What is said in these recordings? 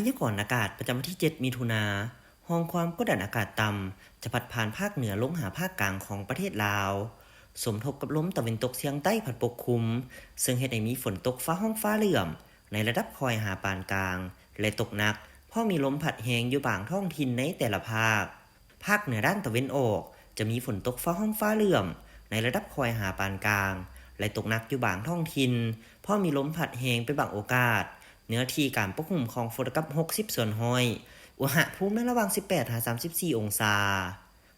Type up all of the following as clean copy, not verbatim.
ยากรณ์อากาศประจำวันที่ 7 มิถุนายนห้องความกดดันอากาศต่ำจะพัดผ่านภาคเหนือลงหาภาคกลางของประเทศลาวสมทบกับลมตะวันตกเฉียงใต้พัดปกคลุมซึ่งเฮ็ดให้มีฝนตกฟ้าห้องฟ้าเหลื่อมในระดับคอยหาปานกลางและตกหนักเพราะมีลมพัดแรงอยู่บางท้องถิ่นในแต่ละภาคเหนือด้านตะวันออกจะมีฝนตกฟ้าห้องฟ้าเหลื่อมในระดับคอยหาปานกลางและตกหนักอยู่บางท้องถิ่นเพราะมีลมพัดแรงไปบางโอกาสเนื้อที่การปกคลุมของฝนกับ60 ส่วนห้อยอุณหภูมิในระหว่าง 18-34 องศา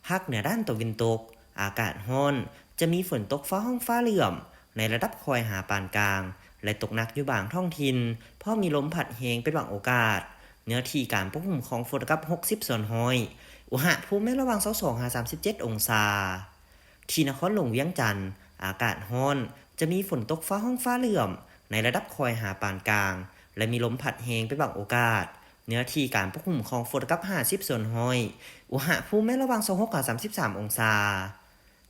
ภาคเหนือด้านตะวันตกอากาศร้อนจะมีฝนตกฟ้าห้องฟ้าเหลื่อมในระดับคอยหาปานกลางและตกหนักอยู่บางท้องถิ่นเพราะมีลมพัดแรงเป็นบางโอกาสเนื้อที่การปกคลุมของฝนกับ60 ส่วนห้อยอุณหภูมิในระหว่าง 22-37 องศาที่นครหลวงเวียงจันทน์อากาศร้อนจะมีฝนตกฟ้าห้องฟ้าเหลื่อมในระดับคอยหาปานกลางและมีลมพัดแรงเป็นบางโอกาสเนื้อที่การปกคลุมของฝนกับ50 ส่วนห้อยอุณหภูมิในระหว่าง 26-33 องศา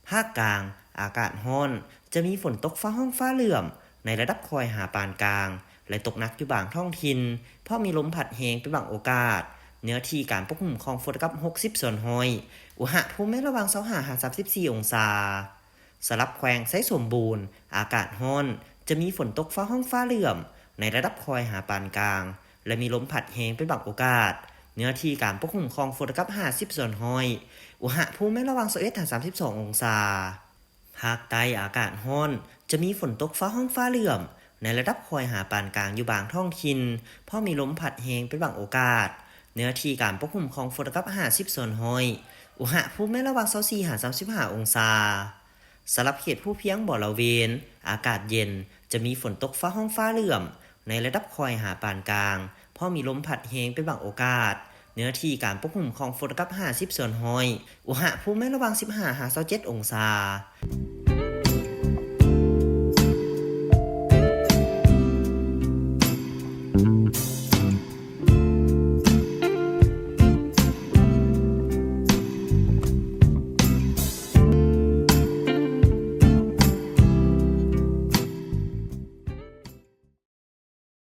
ภาคกลางอากาศร้อนจะมีฝนตกฟ้าห้องฟ้าเหลื่อมในระดับคอยหาปานกลางและตกหนักอยู่บางท้องถิ่นเพราะมีลมพัดแรงเป็นบางโอกาสเนื้อที่การปกคลุมของฝนกับ60 ส่วนห้อยอุณหภูมิในระหว่าง 25-34 องศาสลับแขวงไซสมบูรณ์อากาศร้อนจะมีฝนตกฟ้าห้องฟ้าเหลื่อมในระดับคอยหาปานกลางและมีลมพัดแรงเป็นบางโอกาสเนื้อที่การปกคลุมของฝนกับ50 ส่วนห้อยอุณหภูมิในระหว่าง 21-32 องศาภาคใต้อากาศร้อนจะมีฝนตกฟ้าห้องฟ้าเหลื่อมในระดับคอยหาปานกลางอยู่บางท้องถิ่นเพราะมีลมพัดแรงเป็นบางโอกาสเนื้อที่การปกคลุมของฝนกับ50 ส่วนห้อยอุณหภูมิในระหว่าง 24-35 องศาสำหรับเขตผู้เพียงบ่อละเวนอากาศเย็นจะมีฝนตกฟ้าห้องฟ้าเหลื่อมในระดับคอยหาปานกลางเพราะมีลมพัดแรงเป็นบางโอกาสเนื้อที่การปกคลุมของฝนกับ50 ส่วนห้อยอุณหภูมิในระหว่าง 15-27 องศา